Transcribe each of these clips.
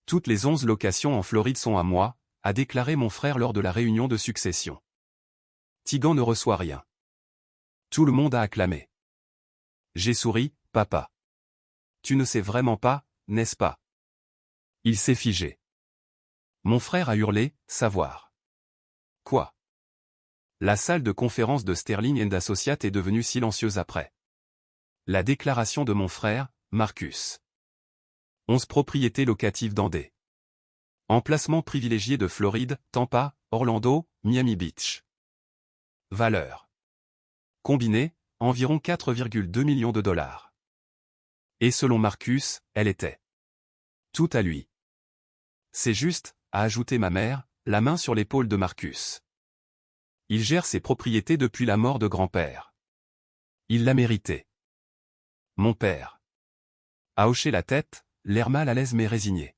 Toutes les 11 locations en Floride sont à moi, a déclaré mon frère lors de la réunion de succession. Tegan ne reçoit rien. Tout le monde a acclamé. J'ai souri, papa. Tu ne sais vraiment pas, n'est-ce pas? Il s'est figé. Mon frère a hurlé, savoir. Quoi? La salle de conférence de Sterling & Associates est devenue silencieuse après. La déclaration de mon frère, Marcus. 11 propriétés locatives dans des emplacements privilégiés de Floride, Tampa, Orlando, Miami Beach. Valeur combinée, environ 4,2 millions de dollars. Et selon Marcus, elle était tout à lui. C'est juste, a ajouté ma mère, la main sur l'épaule de Marcus. Il gère ses propriétés depuis la mort de grand-père. Il l'a mérité. Mon père a hoché la tête, l'air mal à l'aise mais résigné.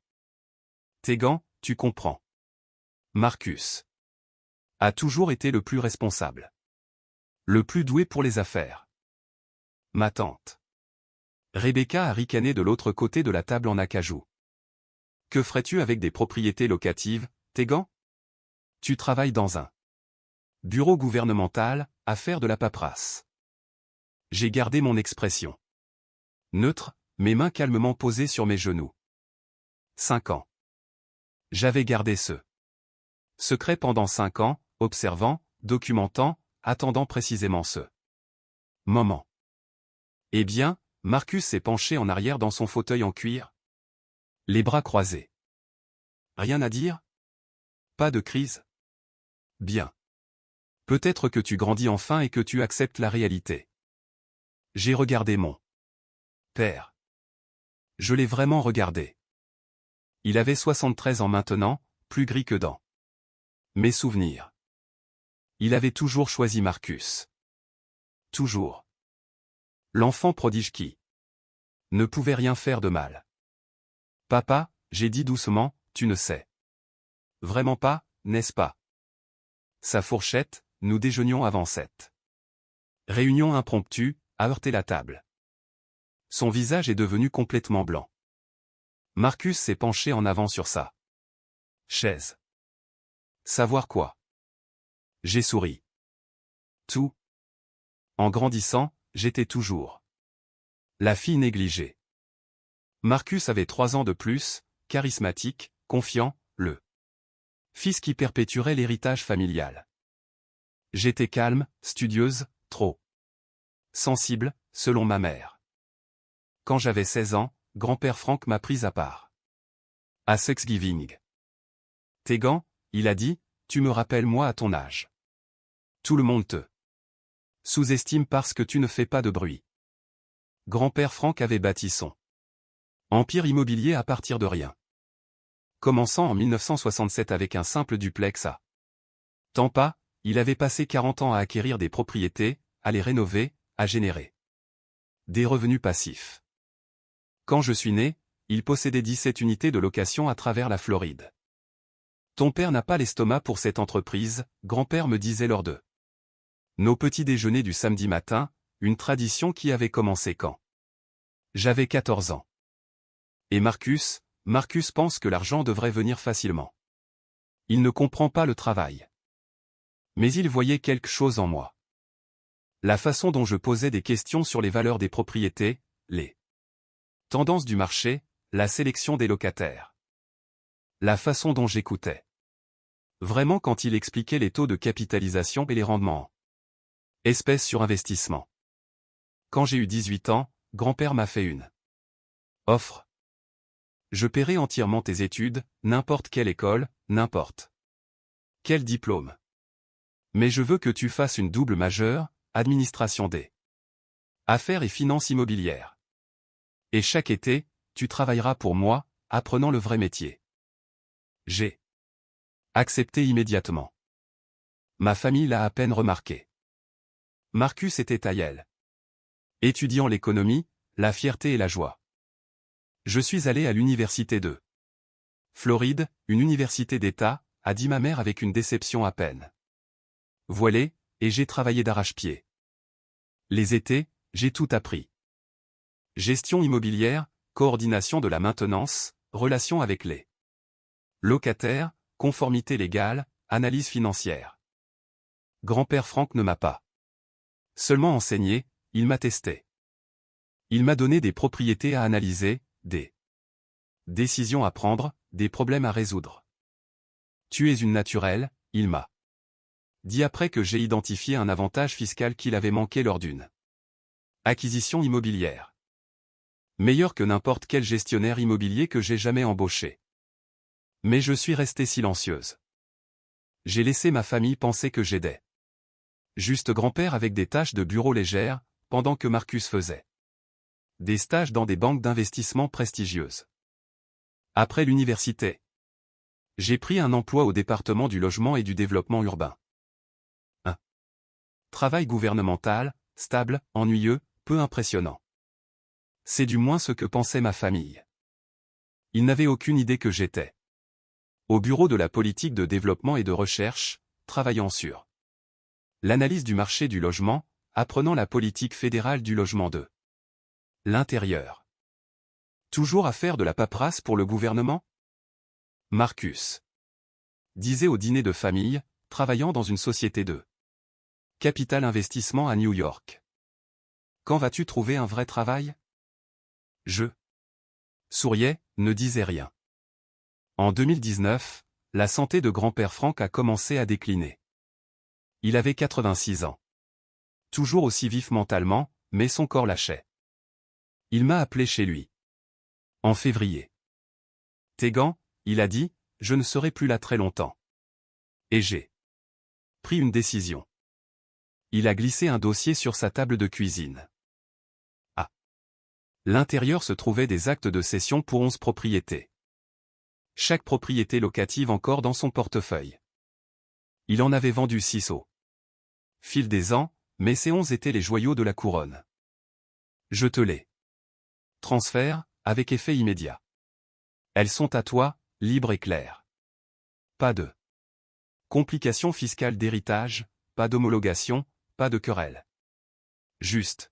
Tegan, tu comprends. Marcus a toujours été le plus responsable. Le plus doué pour les affaires. Ma tante Rebecca a ricané de l'autre côté de la table en acajou. Que ferais-tu avec des propriétés locatives, Tegan? Tu travailles dans un bureau gouvernemental, à faire de la paperasse. J'ai gardé mon expression neutre, mes mains calmement posées sur mes genoux. 5 ans. J'avais gardé ce secret pendant 5 ans, observant, documentant, attendant précisément ce moment. Eh bien, Marcus s'est penché en arrière dans son fauteuil en cuir. Les bras croisés. Rien à dire? Pas de crise? Bien. Peut-être que tu grandis enfin et que tu acceptes la réalité. J'ai regardé mon père. Je l'ai vraiment regardé. Il avait 73 ans maintenant, plus gris que dans mes souvenirs. Il avait toujours choisi Marcus. Toujours. L'enfant prodige qui ne pouvait rien faire de mal. Papa, j'ai dit doucement, tu ne sais vraiment pas, n'est-ce pas? Sa fourchette, nous déjeunions avant 7. Réunion impromptue, a heurté la table. Son visage est devenu complètement blanc. Marcus s'est penché en avant sur sa chaise. Savoir quoi? J'ai souri. Tout. En grandissant, j'étais toujours la fille négligée. Marcus avait 3 ans de plus, charismatique, confiant, le fils qui perpétuerait l'héritage familial. J'étais calme, studieuse, trop sensible, selon ma mère. Quand j'avais 16 ans, grand-père Frank m'a prise à part. À Thanksgiving. Tegan, il a dit, tu me rappelles moi à ton âge. Tout le monde te sous-estime parce que tu ne fais pas de bruit. Grand-père Frank avait bâti son empire immobilier à partir de rien. Commençant en 1967 avec un simple duplex à Tampa, il avait passé 40 ans à acquérir des propriétés, à les rénover, à générer des revenus passifs. Quand je suis né, il possédait 17 unités de location à travers la Floride. Ton père n'a pas l'estomac pour cette entreprise, grand-père me disait lors de nos petits déjeuners du samedi matin, une tradition qui avait commencé quand j'avais 14 ans. Et Marcus pense que l'argent devrait venir facilement. Il ne comprend pas le travail. Mais il voyait quelque chose en moi. La façon dont je posais des questions sur les valeurs des propriétés, les tendances du marché, la sélection des locataires. La façon dont j'écoutais. Vraiment quand il expliquait les taux de capitalisation et les rendements. Espèces sur investissement. Quand j'ai eu 18 ans, grand-père m'a fait une offre. Je paierai entièrement tes études, n'importe quelle école, n'importe quel diplôme. Mais je veux que tu fasses une double majeure, administration des affaires et finances immobilières. Et chaque été, tu travailleras pour moi, apprenant le vrai métier. J'ai accepté immédiatement. Ma famille l'a à peine remarqué. Marcus était à Yale. Étudiant l'économie, la fierté et la joie. Je suis allé à l'université de Floride, une université d'État, a dit ma mère avec une déception à peine voilée, et j'ai travaillé d'arrache-pied. Les étés, j'ai tout appris. Gestion immobilière, coordination de la maintenance, relations avec les Locataire, conformité légale, analyse financière. Grand-père Franck ne m'a pas seulement enseigné, il m'a testé. Il m'a donné des propriétés à analyser, des décisions à prendre, des problèmes à résoudre. Tu es une naturelle, il m'a dit après que j'ai identifié un avantage fiscal qu'il avait manqué lors d'une acquisition immobilière. Meilleur que n'importe quel gestionnaire immobilier que j'ai jamais embauché. Mais je suis restée silencieuse. J'ai laissé ma famille penser que j'aidais juste grand-père avec des tâches de bureau légères, pendant que Marcus faisait des stages dans des banques d'investissement prestigieuses. Après l'université, j'ai pris un emploi au département du logement et du développement urbain. Un travail gouvernemental, stable, ennuyeux, peu impressionnant. C'est du moins ce que pensait ma famille. Ils n'avaient aucune idée que j'étais au bureau de la politique de développement et de recherche, travaillant sur l'analyse du marché du logement, apprenant la politique fédérale du logement de l'intérieur. Toujours à faire de la paperasse pour le gouvernement? Marcus disait au dîner de famille, travaillant dans une société de capital investissement à New York. Quand vas-tu trouver un vrai travail? Je souriais, ne disais rien. En 2019, la santé de grand-père Franck a commencé à décliner. Il avait 86 ans. Toujours aussi vif mentalement, mais son corps lâchait. Il m'a appelé chez lui. En février. Tégan, il a dit, je ne serai plus là très longtemps. Et j'ai pris une décision. Il a glissé un dossier sur sa table de cuisine. À l'intérieur se trouvaient des actes de cession pour 11 propriétés. Chaque propriété locative encore dans son portefeuille. Il en avait vendu 6 au fil des ans, mais ces 11 étaient les joyaux de la couronne. Je te les transfère, avec effet immédiat. Elles sont à toi, libre et claire. Pas de complications fiscales d'héritage, pas d'homologation, pas de querelle. Juste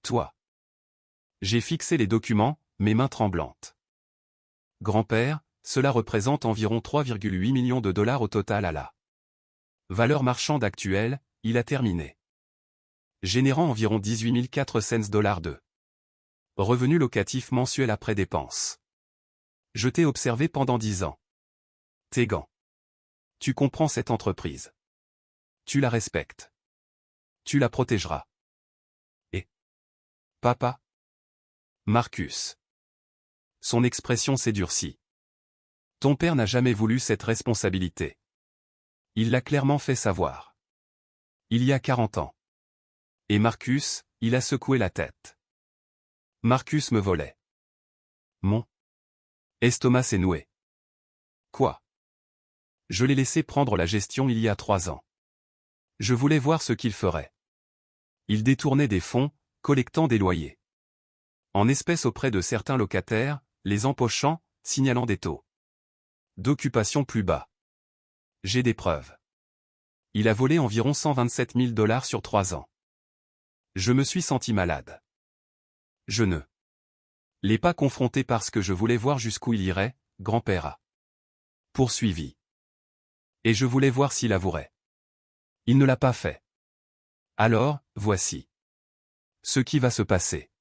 toi. J'ai fixé les documents, mes mains tremblantes. Grand-père, cela représente environ 3,8 millions de dollars au total à la valeur marchande actuelle, il a terminé. Générant environ 18 400 dollars de revenus locatifs mensuels après dépenses. Je t'ai observé pendant 10 ans. Tégan. Tu comprends cette entreprise. Tu la respectes. Tu la protégeras. Et papa? Marcus. Son expression s'est durcie. Ton père n'a jamais voulu cette responsabilité. Il l'a clairement fait savoir. Il y a 40 ans. Et Marcus, il a secoué la tête. Marcus me volait. Mon estomac s'est noué. Quoi? Je l'ai laissé prendre la gestion il y a 3 ans. Je voulais voir ce qu'il ferait. Il détournait des fonds, collectant des loyers en espèces auprès de certains locataires, les empochant, signalant des taux d'occupation plus bas. J'ai des preuves. Il a volé environ 127 000 dollars sur 3 ans. Je me suis senti malade. Je ne l'ai pas confronté parce que je voulais voir jusqu'où il irait, grand-père a poursuivi. Et je voulais voir s'il avouerait. Il ne l'a pas fait. Alors, voici ce qui va se passer.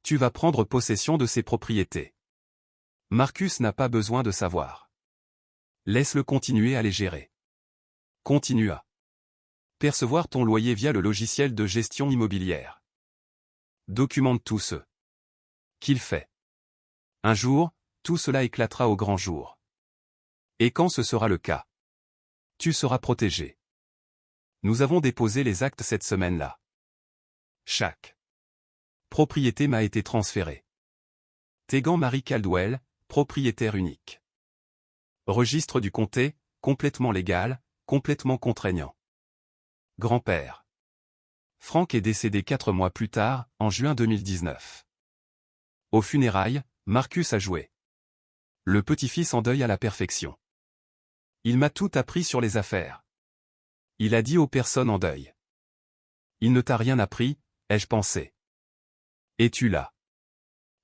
Tu vas prendre possession de ces propriétés. Marcus n'a pas besoin de savoir. Laisse-le continuer à les gérer. Continue à percevoir ton loyer via le logiciel de gestion immobilière. Documente tout ce qu'il fait. Un jour, tout cela éclatera au grand jour. Et quand ce sera le cas, tu seras protégé. Nous avons déposé les actes cette semaine-là. Chaque propriété m'a été transférée. Tégan Marie Caldwell, propriétaire unique. Registre du comté, complètement légal, complètement contraignant. Grand-père. Franck est décédé 4 mois plus tard, en juin 2019. Aux funérailles, Marcus a joué le petit-fils en deuil à la perfection. Il m'a tout appris sur les affaires. Il a dit aux personnes en deuil. Il ne t'a rien appris, ai-je pensé. Et tu l'as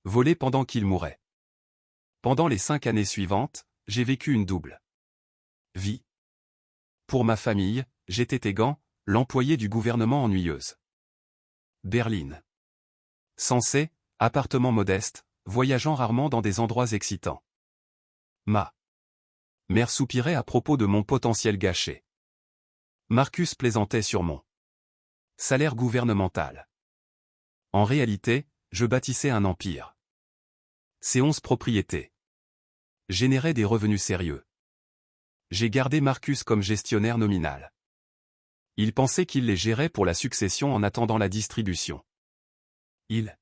volé pendant qu'il mourait. Pendant les 5 années suivantes, j'ai vécu une double vie. Pour ma famille, j'étais Tegan, l'employé du gouvernement ennuyeuse. Berlin. Sensé, appartement modeste, voyageant rarement dans des endroits excitants. Ma mère soupirait à propos de mon potentiel gâché. Marcus plaisantait sur mon salaire gouvernemental. En réalité, je bâtissais un empire. Ces 11 propriétés généraient des revenus sérieux. J'ai gardé Marcus comme gestionnaire nominal. Il pensait qu'il les gérait pour la succession en attendant la distribution. Il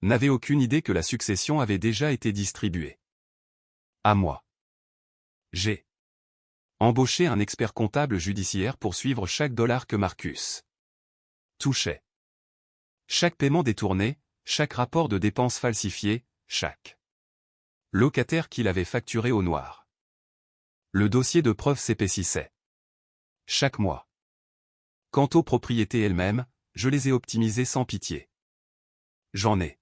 n'avait aucune idée que la succession avait déjà été distribuée. À moi. J'ai embauché un expert comptable judiciaire pour suivre chaque dollar que Marcus touchait. Chaque paiement détourné, chaque rapport de dépenses falsifié, chaque locataire qu'il avait facturé au noir. Le dossier de preuve s'épaississait chaque mois. Quant aux propriétés elles-mêmes, je les ai optimisées sans pitié. J'en ai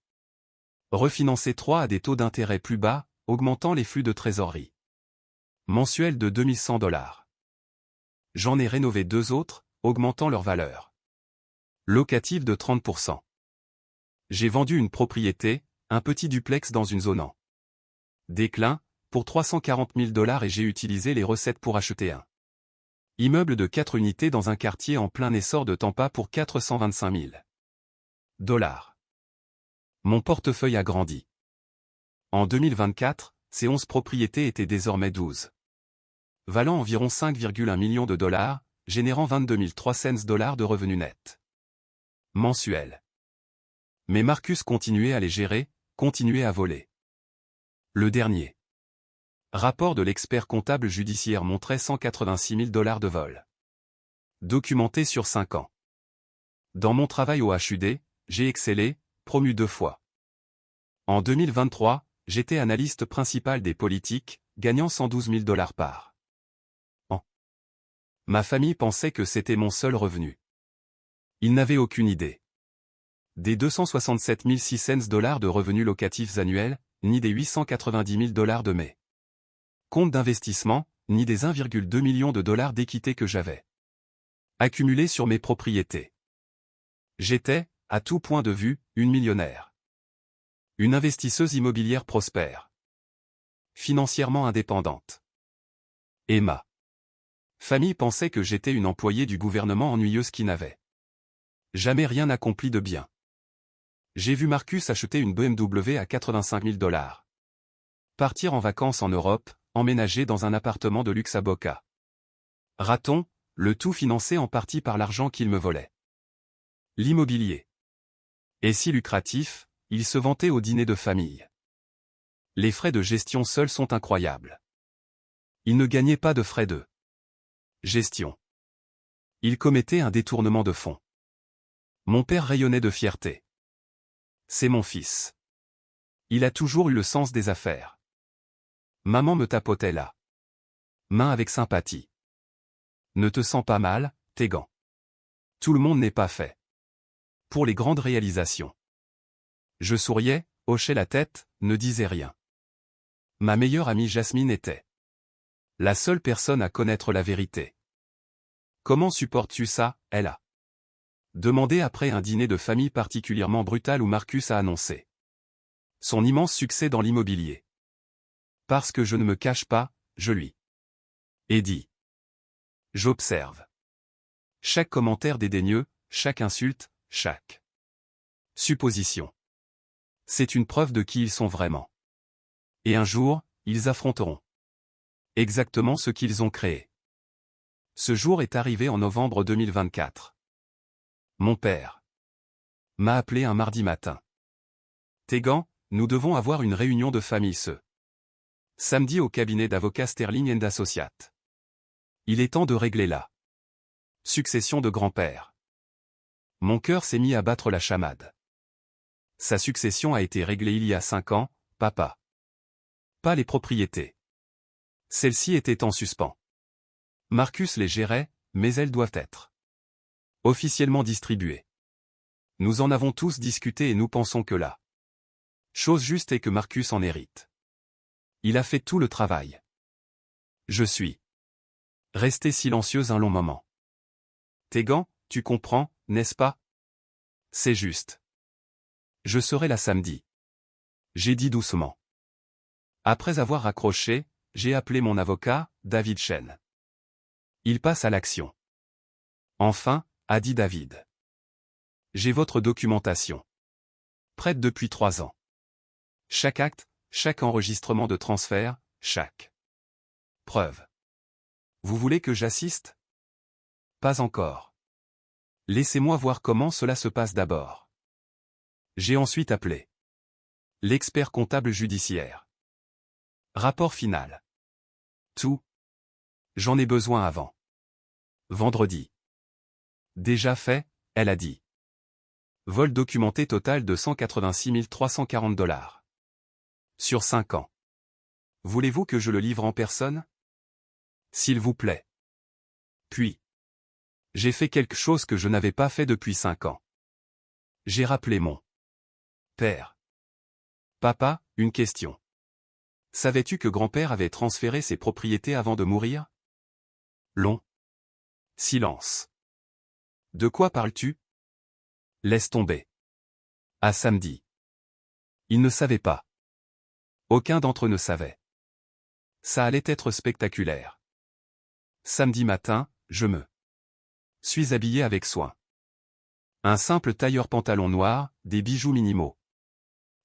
refinancé 3 à des taux d'intérêt plus bas, augmentant les flux de trésorerie mensuels de $2100. J'en ai rénové 2 autres, augmentant leur valeur locative de 30%. J'ai vendu une propriété, un petit duplex dans une zone en déclin, pour $340 000 et j'ai utilisé les recettes pour acheter un immeuble de 4 unités dans un quartier en plein essor de Tampa pour $425 000. Mon portefeuille a grandi. En 2024, ces 11 propriétés étaient désormais 12. Valant environ $5,1 millions, générant $22 300 de revenus nets mensuels. Mais Marcus continuait à les gérer, continuait à voler. Le dernier rapport de l'expert comptable judiciaire montrait $186 000 de vol. Documenté sur 5 ans. Dans mon travail au HUD, j'ai excellé, promu 2 fois. En 2023, j'étais analyste principal des politiques, gagnant $112 000 par an. Ma famille pensait que c'était mon seul revenu. Ils n'avaient aucune idée des $267 600 de revenus locatifs annuels, ni des $890 000 de mes comptes d'investissement, ni des $1,2 million d'équité que j'avais accumulés sur mes propriétés. J'étais, à tout point de vue, une millionnaire. Une investisseuse immobilière prospère. Financièrement indépendante. Et ma famille pensait que j'étais une employée du gouvernement ennuyeuse qui n'avait jamais rien accompli de bien. J'ai vu Marcus acheter une BMW à $85 000. Partir en vacances en Europe, emménager dans un appartement de luxe à Boca Raton, le tout financé en partie par l'argent qu'il me volait. L'immobilier est si lucratif, il se vantait au dîner de famille. Les frais de gestion seuls sont incroyables. Il ne gagnait pas de frais de gestion. Il commettait un détournement de fonds. Mon père rayonnait de fierté. C'est mon fils. Il a toujours eu le sens des affaires. Maman me tapotait la main avec sympathie. Ne te sens pas mal, Tegan. Tout le monde n'est pas fait pour les grandes réalisations. Je souriais, hochais la tête, ne disais rien. Ma meilleure amie Jasmine était la seule personne à connaître la vérité. Comment supportes-tu ça, elle a demandé après un dîner de famille particulièrement brutal où Marcus a annoncé son immense succès dans l'immobilier. Parce que je ne me cache pas, je lui ai dit. J'observe chaque commentaire dédaigneux, chaque insulte, chaque supposition. C'est une preuve de qui ils sont vraiment. Et un jour, ils affronteront exactement ce qu'ils ont créé. Ce jour est arrivé en novembre 2024. Mon père m'a appelé un mardi matin. Tegan, nous devons avoir une réunion de famille ce samedi au cabinet d'avocats Sterling & Associates. Il est temps de régler la succession de grand-père. Mon cœur s'est mis à battre la chamade. Sa succession a été réglée il y a 5 ans, papa. Pas les propriétés. Celles-ci étaient en suspens. Marcus les gérait, mais elles doivent être officiellement distribuées. Nous en avons tous discuté et nous pensons que la chose juste est que Marcus en hérite. Il a fait tout le travail. Je suis restée silencieuse un long moment. Tegan, tu comprends, n'est-ce pas? C'est juste. Je serai là samedi. J'ai dit doucement. Après avoir raccroché, j'ai appelé mon avocat, David Chen. Il passe à l'action. Enfin, a dit David. J'ai votre documentation. Prête depuis 3 ans. Chaque acte, chaque enregistrement de transfert, chaque preuve. Vous voulez que j'assiste? Pas encore. Laissez-moi voir comment cela se passe d'abord. J'ai ensuite appelé l'expert comptable judiciaire. Rapport final. Tout. J'en ai besoin avant vendredi. Déjà fait, elle a dit. Vol documenté total de 186 340 $. Sur 5 ans. Voulez-vous que je le livre en personne? S'il vous plaît. Puis. J'ai fait quelque chose que je n'avais pas fait depuis 5 ans. J'ai rappelé mon père. Papa, une question. Savais-tu que grand-père avait transféré ses propriétés avant de mourir? Long silence. De quoi parles-tu? Laisse tomber. À samedi. Il ne savait pas. Aucun d'entre eux ne savait. Ça allait être spectaculaire. Samedi matin, je me suis habillé avec soin. Un simple tailleur pantalon noir, des bijoux minimaux.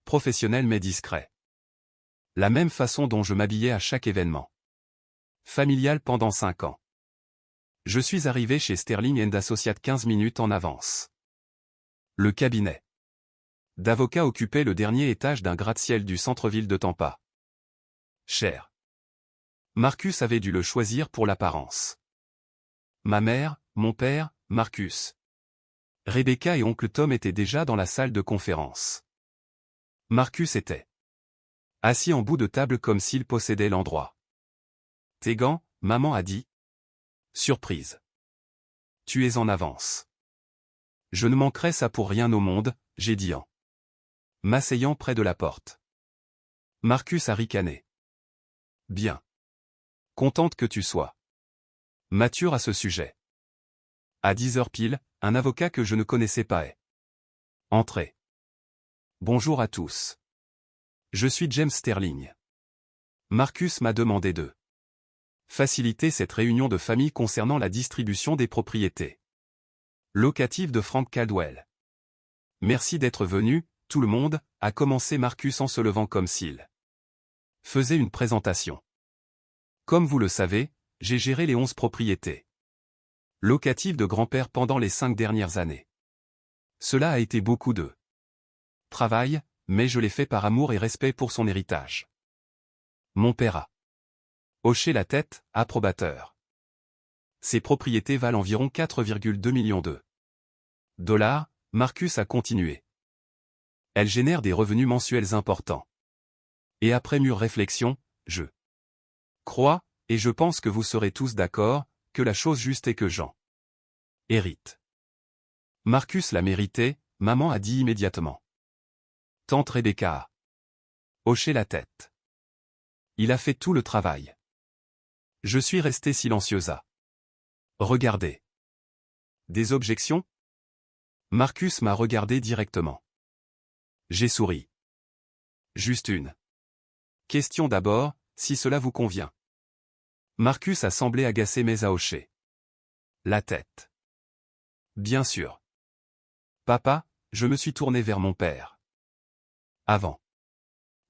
Professionnel mais discret. La même façon dont je m'habillais à chaque événement. Familial pendant 5 ans. Je suis arrivé chez Sterling & Associates 15 minutes en avance. Le cabinet d'avocat occupait le dernier étage d'un gratte-ciel du centre-ville de Tampa. Cher Marcus avait dû le choisir pour l'apparence. Ma mère, mon père, Marcus. Rebecca et oncle Tom étaient déjà dans la salle de conférence. Marcus était assis en bout de table comme s'il possédait l'endroit. Tegan, maman a dit. Surprise. Tu es en avance. Je ne manquerai ça pour rien au monde, j'ai dit en m'asseyant près de la porte. Marcus a ricané. Bien. Contente que tu sois mature à ce sujet. À 10 heures pile, un avocat que je ne connaissais pas est entré. Bonjour à tous. Je suis James Sterling. Marcus m'a demandé de faciliter cette réunion de famille concernant la distribution des propriétés locatives de Frank Caldwell. Merci d'être venu, tout le monde, a commencé Marcus en se levant comme s'il faisait une présentation. Comme vous le savez, j'ai géré les 11 propriétés locatives de grand-père pendant les 5 dernières années. Cela a été beaucoup de travail, mais je l'ai fait par amour et respect pour son héritage. Mon père a hoché la tête, approbateur. Ces propriétés valent environ 4,2 millions de dollars, Marcus a continué. Elles génèrent des revenus mensuels importants. Et après mûre réflexion, je crois, et je pense que vous serez tous d'accord, que la chose juste est que Jean hérite. Marcus l'a mérité, maman a dit immédiatement. Tante Rebecca a hoché la tête. Il a fait tout le travail. Je suis restée silencieuse à regarder. Des objections? Marcus m'a regardé directement. J'ai souri. Juste une question d'abord, si cela vous convient. Marcus a semblé agacé mais a hoché la tête. Bien sûr. Papa, je me suis tourné vers mon père. Avant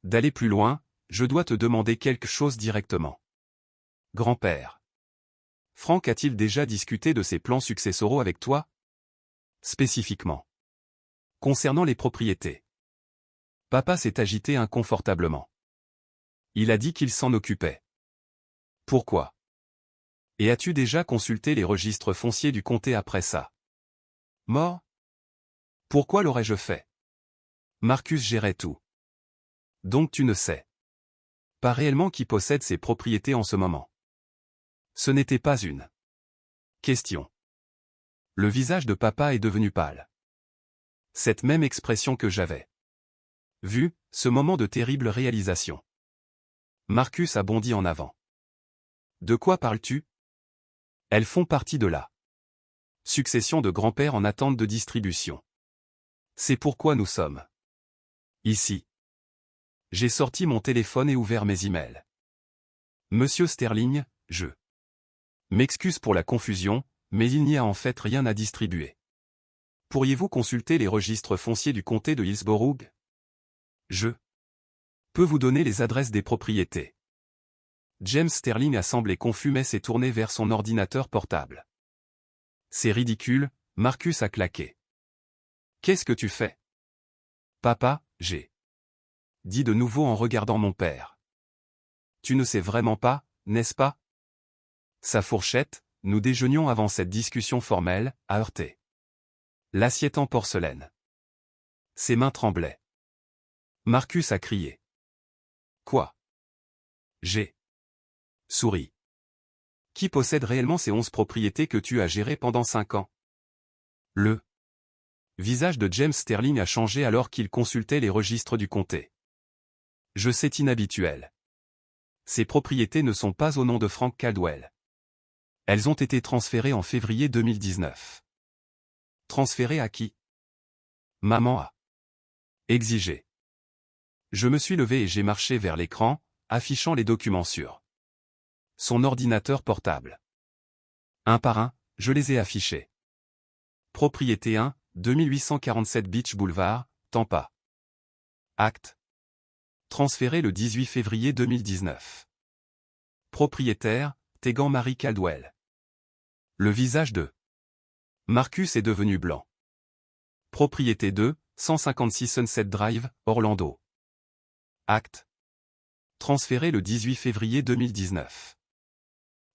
d'aller plus loin, je dois te demander quelque chose directement. Grand-père. Frank a-t-il déjà discuté de ses plans successoraux avec toi? Spécifiquement. Concernant les propriétés. Papa s'est agité inconfortablement. Il a dit qu'il s'en occupait. Pourquoi? Et as-tu déjà consulté les registres fonciers du comté après ça? Mort? Pourquoi l'aurais-je fait? Marcus gérait tout. Donc tu ne sais pas réellement qui possède ces propriétés en ce moment. Ce n'était pas une question. Le visage de papa est devenu pâle. Cette même expression que j'avais vue, ce moment de terrible réalisation. Marcus a bondi en avant. De quoi parles-tu? Elles font partie de la succession de grands-pères en attente de distribution. C'est pourquoi nous sommes ici. J'ai sorti mon téléphone et ouvert mes emails. Monsieur Sterling, je m'excuse pour la confusion, mais il n'y a en fait rien à distribuer. Pourriez-vous consulter les registres fonciers du comté de Hillsborough? Je peux vous donner les adresses des propriétés. James Sterling a semblé confus mais s'est tourné vers son ordinateur portable. C'est ridicule, Marcus a claqué. Qu'est-ce que tu fais? Papa, j'ai dit de nouveau en regardant mon père. Tu ne sais vraiment pas, n'est-ce pas? Sa fourchette, nous déjeunions avant cette discussion formelle, a heurté l'assiette en porcelaine. Ses mains tremblaient. Marcus a crié. Quoi? J'ai souri. Qui possède réellement ces 11 propriétés que tu as gérées pendant 5 ans? Le visage de James Sterling a changé alors qu'il consultait les registres du comté. Je sais inhabituel. Ces propriétés ne sont pas au nom de Frank Caldwell. Elles ont été transférées en février 2019. Transférées à qui? Maman a exigé. Je me suis levé et j'ai marché vers l'écran, affichant les documents sur son ordinateur portable. Un par un, je les ai affichés. Propriété 1, 2847 Beach Boulevard, Tampa. Acte. Transféré le 18 février 2019. Propriétaire, Tegan Marie Caldwell. Le visage de Marcus est devenu blanc. Propriété 2, 156 Sunset Drive, Orlando. Acte. Transféré le 18 février 2019.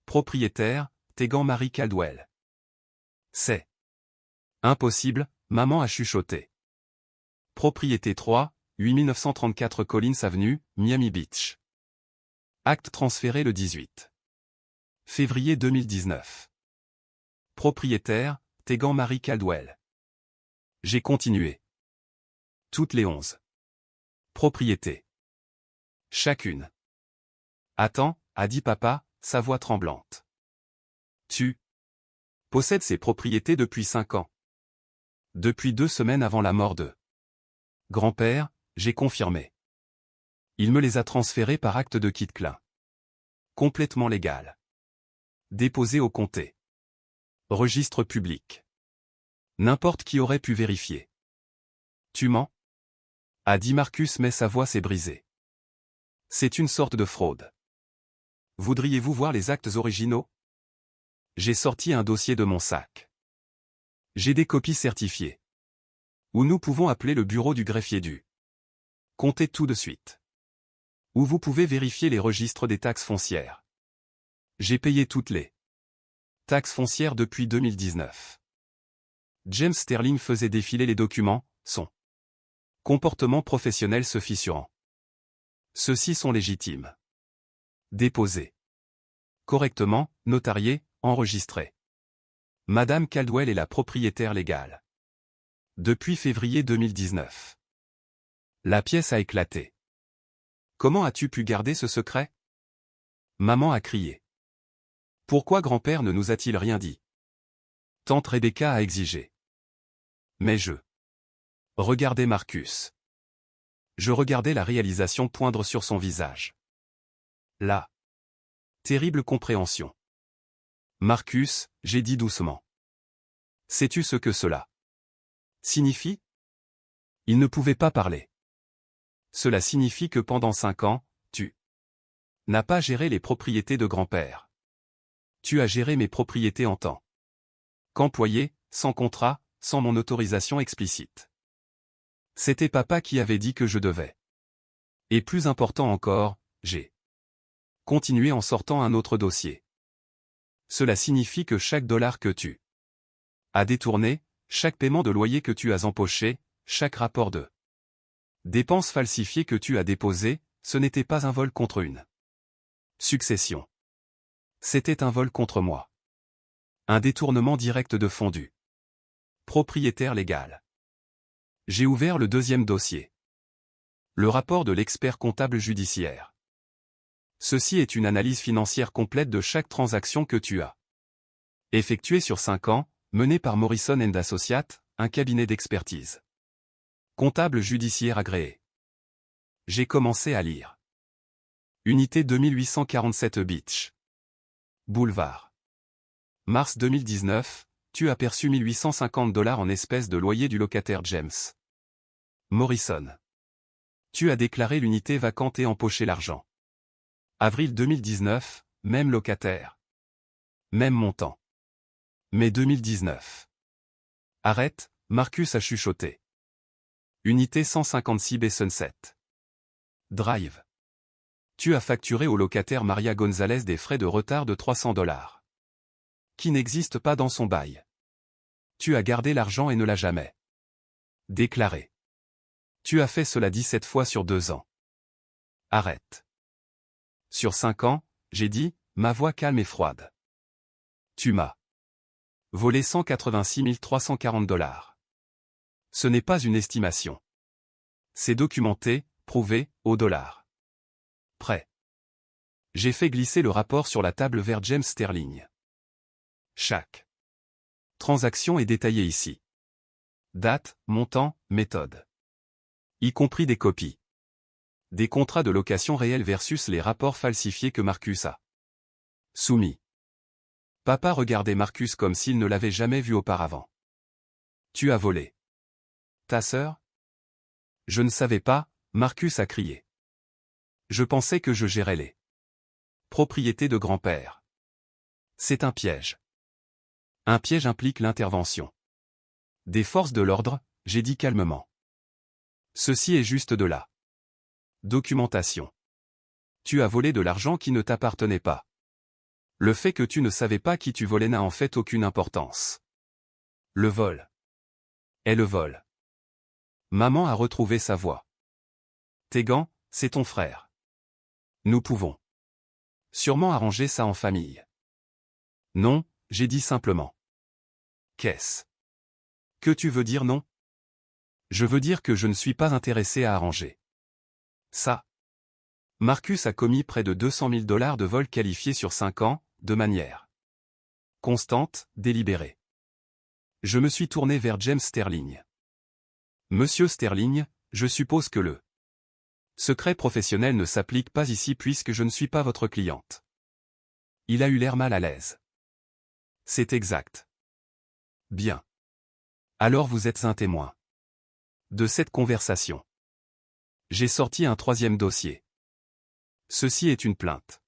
Propriétaire, Tegan Marie Caldwell. C'est impossible, maman a chuchoté. Propriété 3, 8934 Collins Avenue, Miami Beach. Acte transféré le 18 février 2019. Propriétaire, Tegan Marie Caldwell. J'ai continué. Toutes les 11 propriétés. Chacune. Attends, a dit papa, sa voix tremblante. Tu possèdes ces propriétés depuis 5 ans. Depuis 2 semaines avant la mort de grand-père, j'ai confirmé. Il me les a transférées par acte de quitte-clin. Complètement légal. Déposé au comté. Registre public. N'importe qui aurait pu vérifier. Tu mens? A dit Marcus mais sa voix s'est brisée. C'est une sorte de fraude. Voudriez-vous voir les actes originaux? J'ai sorti un dossier de mon sac. J'ai des copies certifiées. Ou nous pouvons appeler le bureau du greffier du comté tout de suite. Ou vous pouvez vérifier les registres des taxes foncières. J'ai payé toutes les taxes foncières depuis 2019. James Sterling faisait défiler les documents, son comportement professionnel se fissurant. Ceux-ci sont légitimes. Déposés. Correctement, notariés, enregistrés. Madame Caldwell est la propriétaire légale. Depuis février 2019. La pièce a éclaté. Comment as-tu pu garder ce secret? Maman a crié. Pourquoi grand-père ne nous a-t-il rien dit? Tante Rebecca a exigé. Mais je regardais Marcus. Je regardais la réalisation poindre sur son visage. La terrible compréhension. Marcus, j'ai dit doucement. Sais-tu ce que cela signifie? Il ne pouvait pas parler. Cela signifie que pendant 5 ans, tu n'as pas géré les propriétés de grand-père. Tu as géré mes propriétés en tant qu'employé, sans contrat, sans mon autorisation explicite. C'était papa qui avait dit que je devais. Et plus important encore, j'ai continué en sortant un autre dossier. Cela signifie que chaque dollar que tu as détourné, chaque paiement de loyer que tu as empoché, chaque rapport de dépenses falsifiées que tu as déposé, ce n'était pas un vol contre une succession. C'était un vol contre moi. Un détournement direct de fonds du propriétaire légal. J'ai ouvert le deuxième dossier. Le rapport de l'expert comptable judiciaire. Ceci est une analyse financière complète de chaque transaction que tu as effectuée sur 5 ans, menée par Morrison & Associates, un cabinet d'expertise comptable judiciaire agréé. J'ai commencé à lire. Unité 2847 Beach. Boulevard. Mars 2019, tu as perçu $1850 en espèces de loyer du locataire James Morrison. Tu as déclaré l'unité vacante et empoché l'argent. Avril 2019, même locataire. Même montant. Mai 2019. Arrête, Marcus a chuchoté. Unité 156 B Sunset. Drive. Tu as facturé au locataire Maria Gonzalez des frais de retard de $300. Qui n'existent pas dans son bail. Tu as gardé l'argent et ne l'as jamais déclaré. Tu as fait cela 17 fois sur 2 ans. Arrête. Sur 5 ans, j'ai dit, ma voix calme et froide. Tu m'as volé $186 340. Ce n'est pas une estimation. C'est documenté, prouvé, au dollar près. J'ai fait glisser le rapport sur la table vers James Sterling. Chaque transaction est détaillée ici. Date, montant, méthode. Y compris des copies. Des contrats de location réels versus les rapports falsifiés que Marcus a soumis. Papa regardait Marcus comme s'il ne l'avait jamais vu auparavant. Tu as volé ta sœur? Je ne savais pas, Marcus a crié. Je pensais que je gérais les propriétés de grand-père. C'est un piège. Un piège implique l'intervention des forces de l'ordre, j'ai dit calmement. Ceci est juste de la documentation. Tu as volé de l'argent qui ne t'appartenait pas. Le fait que tu ne savais pas qui tu volais n'a en fait aucune importance. Le vol est le vol. Maman a retrouvé sa voix. Tegan, c'est ton frère. Nous pouvons sûrement arranger ça en famille. Non, j'ai dit simplement. Qu'est-ce que tu veux dire non? Je veux dire que je ne suis pas intéressé à arranger ça. Marcus a commis près de $200 000 de vol qualifiés sur 5 ans, de manière constante, délibérée. Je me suis tourné vers James Sterling. Monsieur Sterling, je suppose que le secret professionnel ne s'applique pas ici puisque je ne suis pas votre cliente. Il a eu l'air mal à l'aise. C'est exact. Bien. Alors vous êtes un témoin de cette conversation. J'ai sorti un 3e dossier. Ceci est une plainte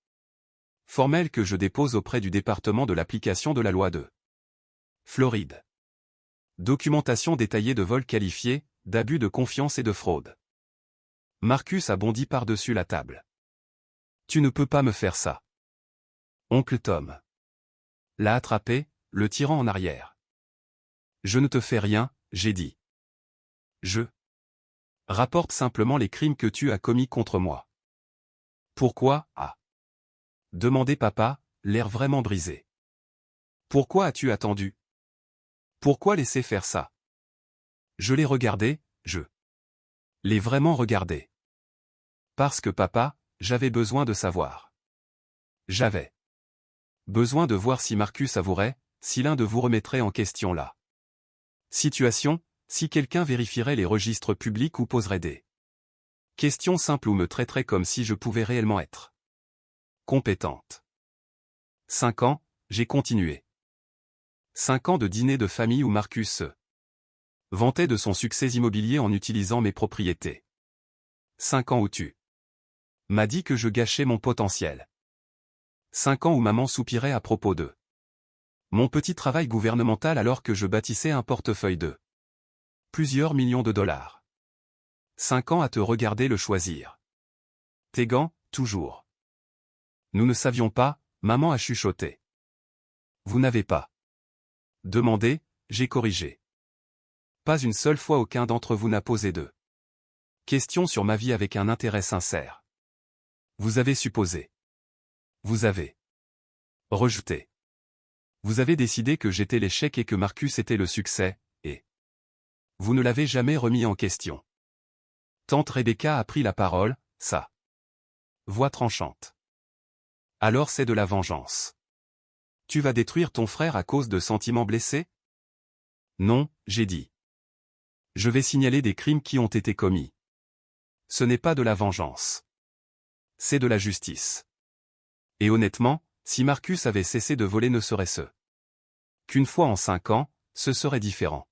formelle que je dépose auprès du département de l'application de la loi de Floride. Documentation détaillée de vol qualifié, d'abus de confiance et de fraude. Marcus a bondi par-dessus la table. Tu ne peux pas me faire ça. Oncle Tom l'a attrapé, le tirant en arrière. Je ne te fais rien, j'ai dit. Je rapporte simplement les crimes que tu as commis contre moi. Pourquoi, demandé papa, l'air vraiment brisé. Pourquoi as-tu attendu? Pourquoi laisser faire ça? Je l'ai regardé, je l'ai vraiment regardé. Parce que papa, j'avais besoin de savoir. J'avais besoin de voir si Marcus avouerait, si l'un de vous remettrait en question la situation, si quelqu'un vérifierait les registres publics ou poserait des questions simples ou me traiterait comme si je pouvais réellement être compétente. 5 ans, j'ai continué. 5 ans de dîner de famille où Marcus se vantait de son succès immobilier en utilisant mes propriétés. 5 ans où tu m'as dit que je gâchais mon potentiel. 5 ans où maman soupirait à propos de mon petit travail gouvernemental alors que je bâtissais un portefeuille de plusieurs millions de dollars. 5 ans à te regarder le choisir. Tegan, toujours. Nous ne savions pas, maman a chuchoté. Vous n'avez pas demandé, j'ai corrigé. Pas une seule fois aucun d'entre vous n'a posé de questions sur ma vie avec un intérêt sincère. Vous avez supposé. Vous avez rejeté. Vous avez décidé que j'étais l'échec et que Marcus était le succès, et vous ne l'avez jamais remis en question. Tante Rebecca a pris la parole, sa voix tranchante. Alors c'est de la vengeance. Tu vas détruire ton frère à cause de sentiments blessés? Non, j'ai dit. Je vais signaler des crimes qui ont été commis. Ce n'est pas de la vengeance. C'est de la justice. Et honnêtement, si Marcus avait cessé de voler ne serait-ce qu'une fois en 5 ans, ce serait différent.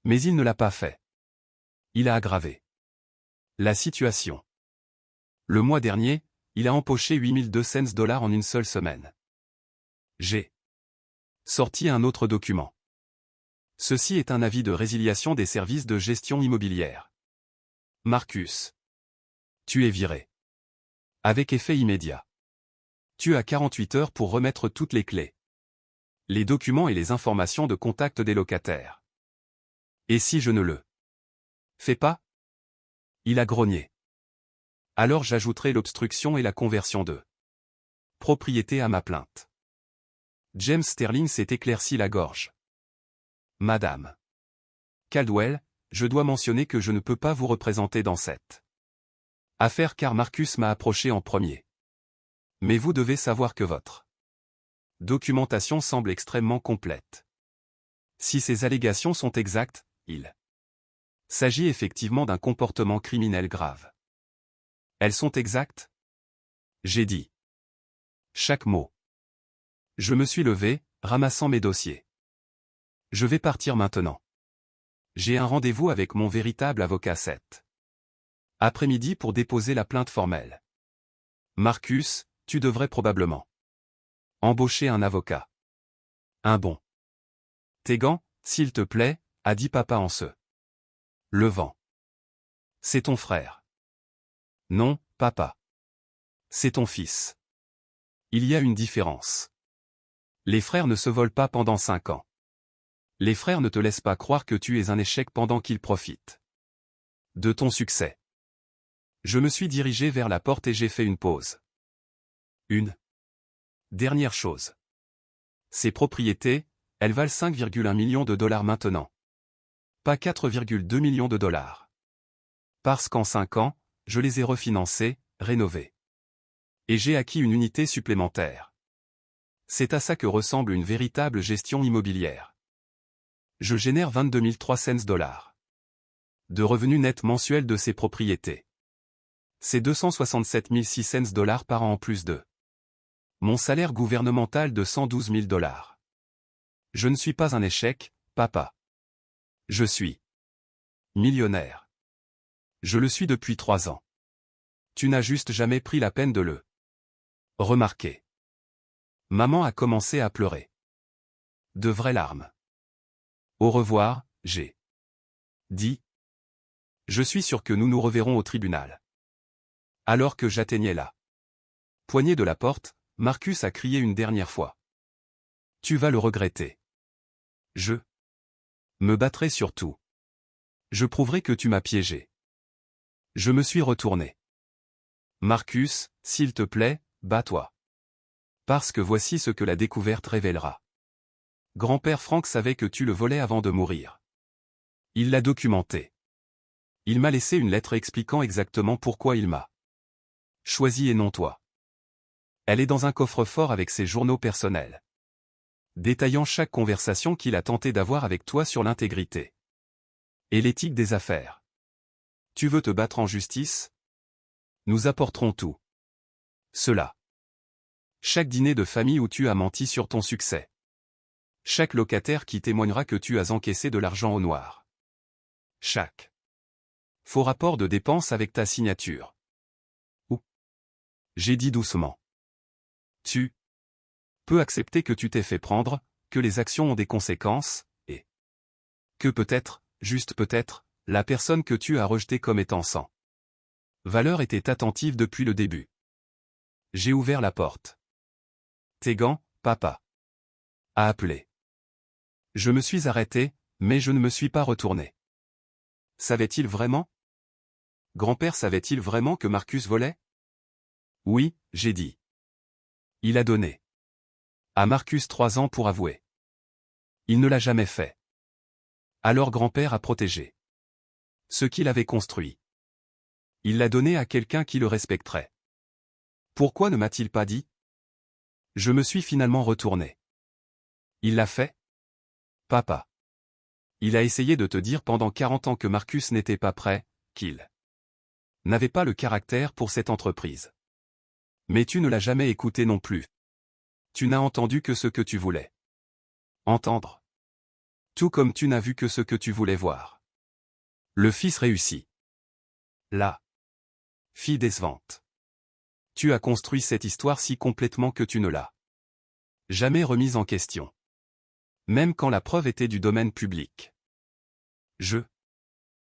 Mais il ne l'a pas fait. Il a aggravé la situation. Le mois dernier, il a empoché 8200 $ en une seule semaine. J'ai sorti un autre document. Ceci est un avis de résiliation des services de gestion immobilière. Marcus. Tu es viré. Avec effet immédiat. Tu as 48 heures pour remettre toutes les clés, les documents et les informations de contact des locataires. Et si je ne le fais pas? Il a grogné. Alors j'ajouterai l'obstruction et la conversion de propriété à ma plainte. James Sterling s'est éclairci la gorge. Madame Caldwell, je dois mentionner que je ne peux pas vous représenter dans cette affaire car Marcus m'a approché en premier. Mais vous devez savoir que votre documentation semble extrêmement complète. Si ces allégations sont exactes, il s'agit effectivement d'un comportement criminel grave. Elles sont exactes? J'ai dit chaque mot. Je me suis levé, ramassant mes dossiers. Je vais partir maintenant. J'ai un rendez-vous avec mon véritable avocat cet après-midi pour déposer la plainte formelle. Marcus, tu devrais probablement embaucher un avocat. Un bon. Tegan, s'il te plaît, a dit papa en se levant. C'est ton frère. Non, papa. C'est ton fils. Il y a une différence. Les frères ne se volent pas pendant 5 ans. Les frères ne te laissent pas croire que tu es un échec pendant qu'ils profitent de ton succès. Je me suis dirigé vers la porte et j'ai fait une pause. Une dernière chose. Ces propriétés, elles valent 5,1 millions de dollars maintenant. Pas 4,2 millions de dollars. Parce qu'en 5 ans, je les ai refinancées, rénovées. Et j'ai acquis une unité supplémentaire. C'est à ça que ressemble une véritable gestion immobilière. Je génère 22 300 $ de revenus nets mensuels de ces propriétés. C'est 267 600 $ par an en plus de mon salaire gouvernemental de 112 000 $. Je ne suis pas un échec, papa. Je suis millionnaire. Je le suis depuis 3 ans. Tu n'as juste jamais pris la peine de le remarquer. Maman a commencé à pleurer. De vraies larmes. Au revoir, j'ai dit. Je suis sûr que nous nous reverrons au tribunal. Alors que j'atteignais la poignée de la porte, Marcus a crié une dernière fois. Tu vas le regretter. Je me battrai sur tout. Je prouverai que tu m'as piégé. Je me suis retourné. Marcus, s'il te plaît, bats-toi. Parce que voici ce que la découverte révélera. Grand-père Frank savait que tu le volais avant de mourir. Il l'a documenté. Il m'a laissé une lettre expliquant exactement pourquoi il m'a choisi et non toi. Elle est dans un coffre-fort avec ses journaux personnels, détaillant chaque conversation qu'il a tenté d'avoir avec toi sur l'intégrité et l'éthique des affaires. Tu veux te battre en justice? Nous apporterons tout cela. Chaque dîner de famille où tu as menti sur ton succès. Chaque locataire qui témoignera que tu as encaissé de l'argent au noir. Chaque faux rapport de dépenses avec ta signature. Ou. J'ai dit doucement. Tu peux accepter que tu t'es fait prendre, que les actions ont des conséquences, et que peut-être, juste peut-être, la personne que tu as rejetée comme étant sans valeur était attentive depuis le début. J'ai ouvert la porte. Tegan, papa, a appelé. Je me suis arrêté, mais je ne me suis pas retourné. Savait-il vraiment? Grand-père savait-il vraiment que Marcus volait? Oui, j'ai dit. Il a donné à Marcus 3 ans pour avouer. Il ne l'a jamais fait. Alors grand-père a protégé ce qu'il avait construit. Il l'a donné à quelqu'un qui le respecterait. Pourquoi ne m'a-t-il pas dit? Je me suis finalement retourné. Il l'a fait? Papa. Il a essayé de te dire pendant 40 ans que Marcus n'était pas prêt, qu'il n'avait pas le caractère pour cette entreprise. Mais tu ne l'as jamais écouté non plus. Tu n'as entendu que ce que tu voulais entendre. Tout comme tu n'as vu que ce que tu voulais voir. Le fils réussit. La fille décevante. Tu as construit cette histoire si complètement que tu ne l'as jamais remise en question. Même quand la preuve était du domaine public. Je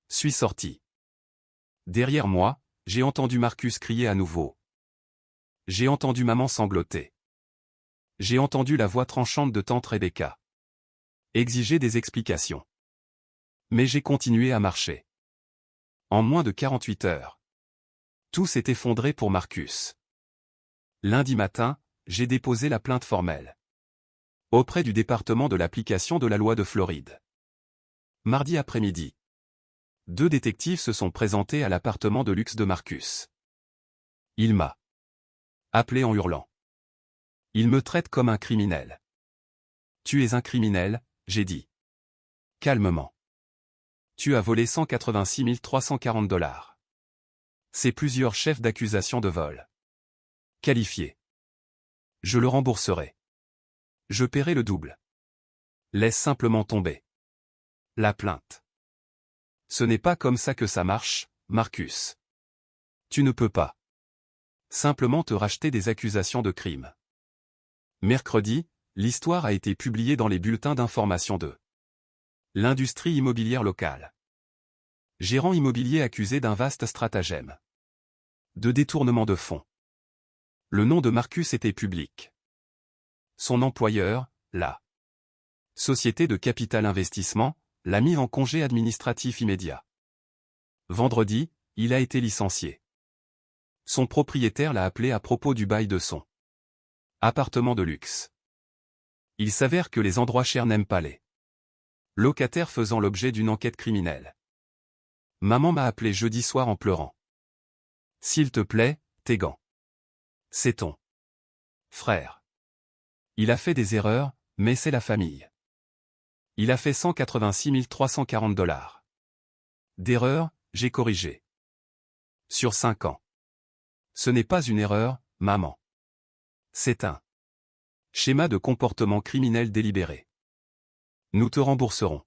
suis sorti. Derrière moi, j'ai entendu Marcus crier à nouveau. J'ai entendu maman sangloter. J'ai entendu la voix tranchante de tante Rebecca exiger des explications. Mais j'ai continué à marcher. En moins de 48 heures. Tout s'est effondré pour Marcus. Lundi matin, j'ai déposé la plainte formelle auprès du département de l'application de la loi de Floride. Mardi après-midi, 2 détectives se sont présentés à l'appartement de luxe de Marcus. Il m'a appelé en hurlant. Il me traite comme un criminel. Tu es un criminel, j'ai dit. Calmement. Tu as volé 186 340 $. C'est plusieurs chefs d'accusation de vol. Qualifiés. Je le rembourserai. Je paierai le double. Laisse simplement tomber la plainte. Ce n'est pas comme ça que ça marche, Marcus. Tu ne peux pas simplement te racheter des accusations de crime. Mercredi, l'histoire a été publiée dans les bulletins d'information de l'industrie immobilière locale. Gérant immobilier accusé d'un vaste stratagème de détournement de fonds. Le nom de Marcus était public. Son employeur, la société de capital investissement, l'a mis en congé administratif immédiat. Vendredi, il a été licencié. Son propriétaire l'a appelé à propos du bail de son appartement de luxe. Il s'avère que les endroits chers n'aiment pas les locataires faisant l'objet d'une enquête criminelle. Maman m'a appelé jeudi soir en pleurant. S'il te plaît, Tegan. C'est ton frère. Il a fait des erreurs, mais c'est la famille. Il a fait 186 340 $. D'erreur, j'ai corrigé. Sur 5 ans. Ce n'est pas une erreur, maman. C'est un schéma de comportement criminel délibéré. Nous te rembourserons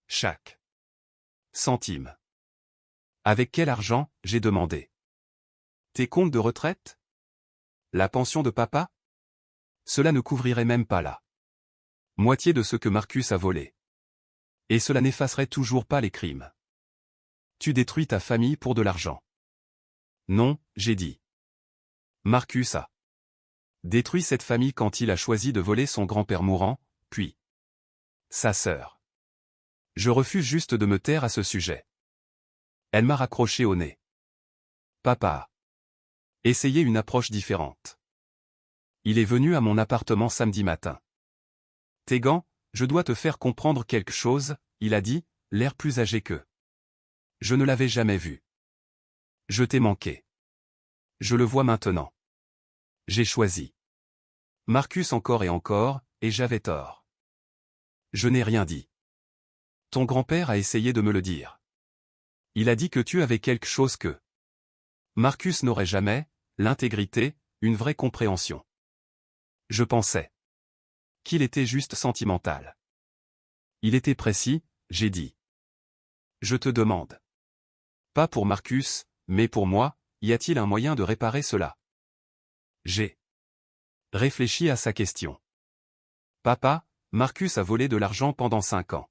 chaque centime. Avec quel argent, j'ai demandé. Tes comptes de retraite? La pension de papa? Cela ne couvrirait même pas la moitié de ce que Marcus a volé. Et cela n'effacerait toujours pas les crimes. Tu détruis ta famille pour de l'argent. Non, j'ai dit. Marcus a détruit cette famille quand il a choisi de voler son grand-père mourant, puis sa sœur. Je refuse juste de me taire à ce sujet. Elle m'a raccroché au nez. Papa a essayé une approche différente. Il est venu à mon appartement samedi matin. Tegan, je dois te faire comprendre quelque chose, il a dit, l'air plus âgé qu'eux. Je ne l'avais jamais vu. Je t'ai manqué. Je le vois maintenant. J'ai choisi Marcus encore, et j'avais tort. Je n'ai rien dit. Ton grand-père a essayé de me le dire. Il a dit que tu avais quelque chose que Marcus n'aurait jamais, l'intégrité, une vraie compréhension. Je pensais qu'il était juste sentimental. Il était précis, j'ai dit. Je te demande. Pas pour Marcus, mais pour moi, y a-t-il un moyen de réparer cela? J'ai réfléchi à sa question. Papa, Marcus a volé de l'argent pendant 5 ans.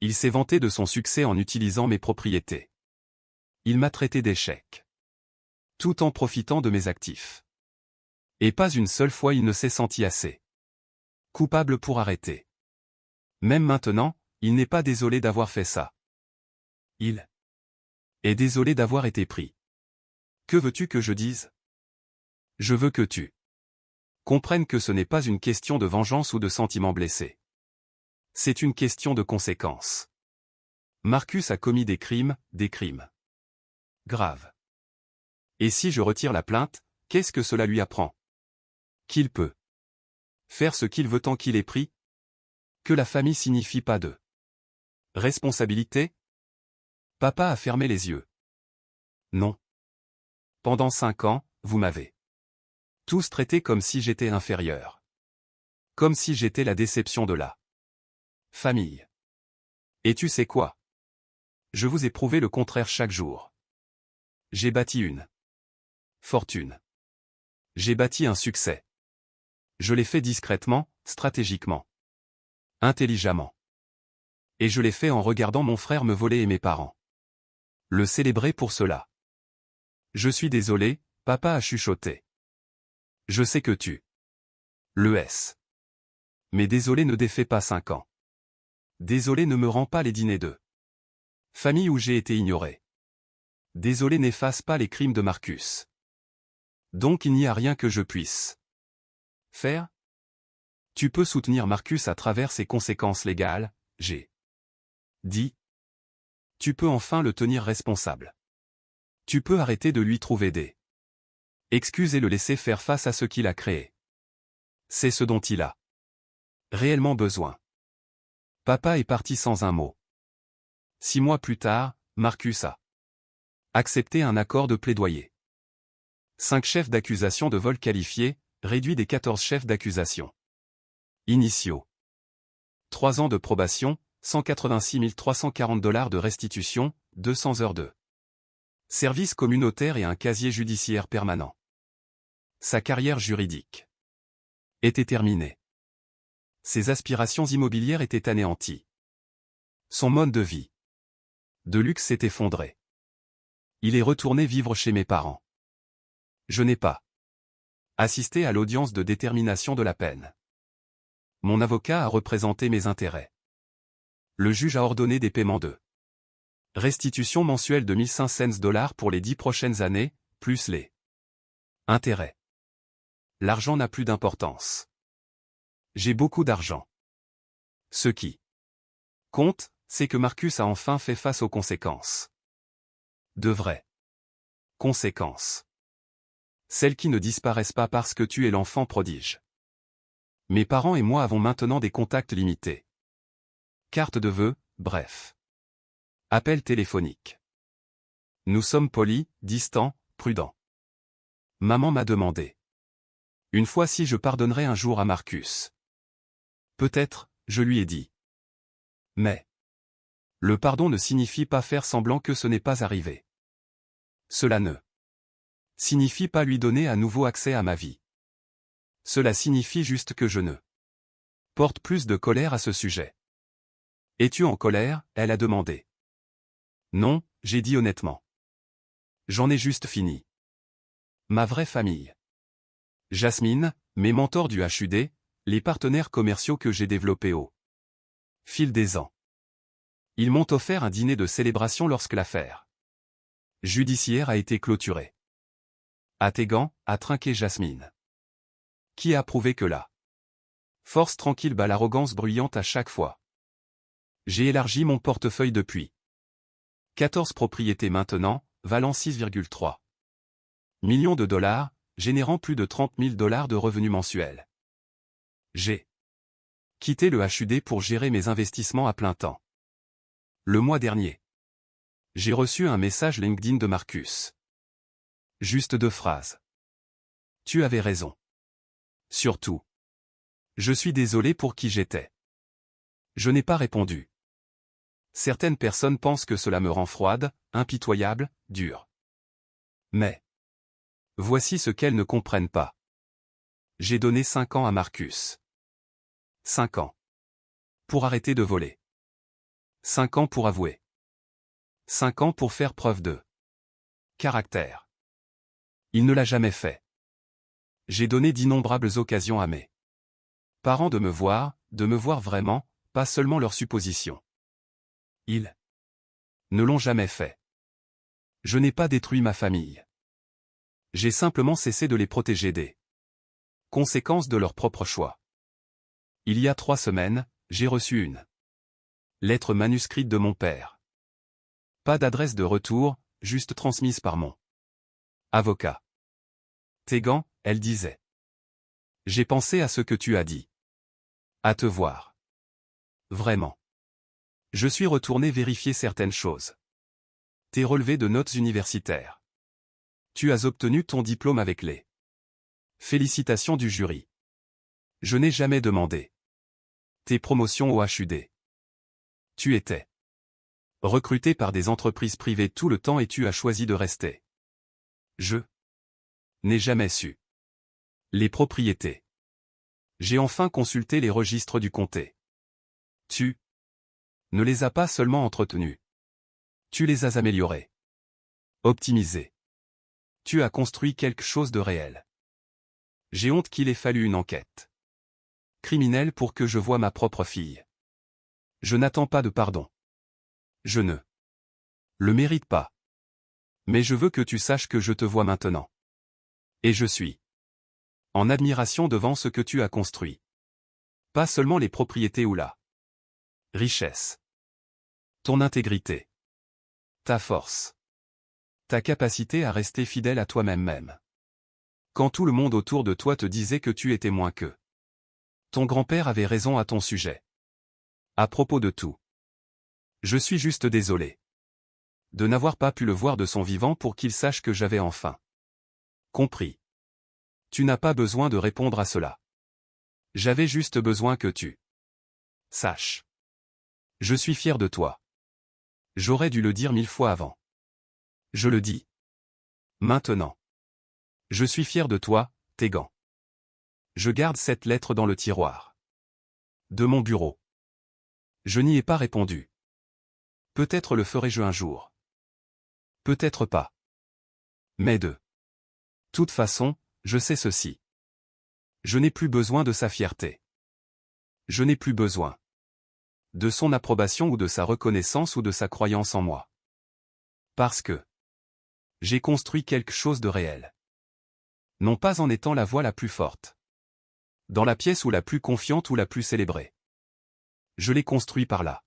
Il s'est vanté de son succès en utilisant mes propriétés. Il m'a traité d'échec. Tout en profitant de mes actifs. Et pas une seule fois il ne s'est senti assez coupable pour arrêter. Même maintenant, il n'est pas désolé d'avoir fait ça. Il est désolé d'avoir été pris. Que veux-tu que je dise? Je veux que tu comprennes que ce n'est pas une question de vengeance ou de sentiments blessés. C'est une question de conséquences. Marcus a commis des crimes graves. Et si je retire la plainte, qu'est-ce que cela lui apprend? Qu'il peut faire ce qu'il veut tant qu'il est pris? Que la famille signifie pas de responsabilité? Papa a fermé les yeux. Non. Pendant 5 ans, vous m'avez tous traité comme si j'étais inférieur. Comme si j'étais la déception de la famille. Et tu sais quoi? Je vous ai prouvé le contraire chaque jour. J'ai bâti une fortune. J'ai bâti un succès. Je l'ai fait discrètement, stratégiquement, intelligemment. Et je l'ai fait en regardant mon frère me voler et mes parents le célébrer pour cela. Je suis désolé, papa a chuchoté. Je sais que tu le es. Mais désolé ne défait pas 5 ans. Désolé ne me rend pas les dîners de famille où j'ai été ignoré. Désolé n'efface pas les crimes de Marcus. Donc il n'y a rien que je puisse faire? Tu peux soutenir Marcus à travers ses conséquences légales, j'ai dit. Tu peux enfin le tenir responsable. Tu peux arrêter de lui trouver des excuses et le laisser faire face à ce qu'il a créé. C'est ce dont il a réellement besoin. Papa est parti sans un mot. 6 mois plus tard, Marcus a accepté un accord de plaidoyer. 5 chefs d'accusation de vol qualifiés, réduit des 14 chefs d'accusation initiaux. 3 ans de probation, 186 340 $ de restitution, 200 heures de service communautaire et un casier judiciaire permanent. Sa carrière juridique était terminée. Ses aspirations immobilières étaient anéanties. Son mode de vie de luxe s'est effondré. Il est retourné vivre chez mes parents. Je n'ai pas assisté à l'audience de détermination de la peine. Mon avocat a représenté mes intérêts. Le juge a ordonné des paiements de restitution mensuelle de 1500 $ pour les 10 prochaines années, plus les intérêts. L'argent n'a plus d'importance. J'ai beaucoup d'argent. Ce qui compte, c'est que Marcus a enfin fait face aux conséquences. De vraies conséquences. Celles qui ne disparaissent pas parce que tu es l'enfant prodige. Mes parents et moi avons maintenant des contacts limités. Carte de vœux, bref. Appel téléphonique. Nous sommes polis, distants, prudents. Maman m'a demandé une fois si je pardonnerais un jour à Marcus. Peut-être, je lui ai dit. Mais le pardon ne signifie pas faire semblant que ce n'est pas arrivé. Cela ne signifie pas lui donner à nouveau accès à ma vie. Cela signifie juste que je ne porte plus de colère à ce sujet. Es-tu en colère? Elle a demandé. Non, j'ai dit honnêtement. J'en ai juste fini. Ma vraie famille. Jasmine, mes mentors du HUD, les partenaires commerciaux que j'ai développés au fil des ans. Ils m'ont offert un dîner de célébration lorsque l'affaire judiciaire a été clôturée. Attégan a trinqué Jasmine. Qui a prouvé que la force tranquille bat l'arrogance bruyante à chaque fois. J'ai élargi mon portefeuille depuis 14 propriétés maintenant, valant 6,3 millions de $, générant plus de 30 000 $ de revenus mensuels. J'ai quitté le HUD pour gérer mes investissements à plein temps. Le mois dernier, j'ai reçu un message LinkedIn de Marcus. Juste 2 phrases. Tu avais raison. Surtout. Je suis désolé pour qui j'étais. Je n'ai pas répondu. Certaines personnes pensent que cela me rend froide, impitoyable, dure. Mais voici ce qu'elles ne comprennent pas. J'ai donné 5 ans à Marcus. 5 ans. Pour arrêter de voler. 5 ans pour avouer. 5 ans pour faire preuve de caractère. Il ne l'a jamais fait. J'ai donné d'innombrables occasions à mes parents de me voir vraiment, pas seulement leurs suppositions. Ils ne l'ont jamais fait. Je n'ai pas détruit ma famille. J'ai simplement cessé de les protéger des conséquences de leur propre choix. Il y a 3 semaines, j'ai reçu une lettre manuscrite de mon père. Pas d'adresse de retour, juste transmise par mon avocat. Tégan, elle disait. J'ai pensé à ce que tu as dit. À te voir. Vraiment. Je suis retourné vérifier certaines choses. Tes relevés de notes universitaires. Tu as obtenu ton diplôme avec les félicitations du jury. Je n'ai jamais demandé. Tes promotions au HUD. Tu étais recruté par des entreprises privées tout le temps et tu as choisi de rester. Je n'ai jamais su. Les propriétés. J'ai enfin consulté les registres du comté. Tu ne les as pas seulement entretenus. Tu les as améliorés. Optimisés. Tu as construit quelque chose de réel. J'ai honte qu'il ait fallu une enquête criminelle pour que je voie ma propre fille. Je n'attends pas de pardon. Je ne le mérite pas. Mais je veux que tu saches que je te vois maintenant. Et je suis en admiration devant ce que tu as construit. Pas seulement les propriétés ou la richesse. Ton intégrité. Ta force. Ta capacité à rester fidèle à toi-même même. Quand tout le monde autour de toi te disait que tu étais moins que. Ton grand-père avait raison à ton sujet. À propos de tout. Je suis juste désolé. De n'avoir pas pu le voir de son vivant pour qu'il sache que j'avais enfin compris. Tu n'as pas besoin de répondre à cela. J'avais juste besoin que tu saches. Je suis fier de toi. J'aurais dû le dire 1000 fois avant. Je le dis. Maintenant. Je suis fier de toi, Tegan. Je garde cette lettre dans le tiroir de mon bureau. Je n'y ai pas répondu. Peut-être le ferai-je un jour. Peut-être pas. Mais de toute façon, je sais ceci. Je n'ai plus besoin de sa fierté. Je n'ai plus besoin de son approbation ou de sa reconnaissance ou de sa croyance en moi. Parce que j'ai construit quelque chose de réel. Non pas en étant la voix la plus forte. Dans la pièce ou la plus confiante ou la plus célébrée. Je l'ai construit par la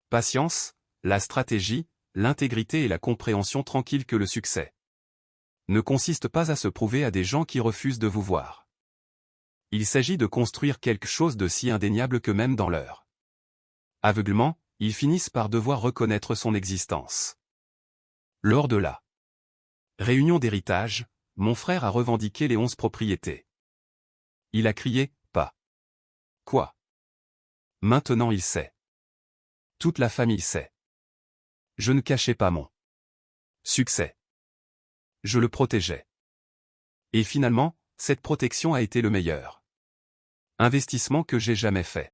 patience, la stratégie, l'intégrité et la compréhension tranquille que le succès ne consiste pas à se prouver à des gens qui refusent de vous voir. Il s'agit de construire quelque chose de si indéniable que même dans leur aveuglement, ils finissent par devoir reconnaître son existence. Lors de la réunion d'héritage, mon frère a revendiqué les 11 propriétés. Il a crié « Pas !» Quoi? Maintenant il sait. Toute la famille sait. Je ne cachais pas mon succès. Je le protégeais. Et finalement, cette protection a été le meilleur investissement que j'ai jamais fait.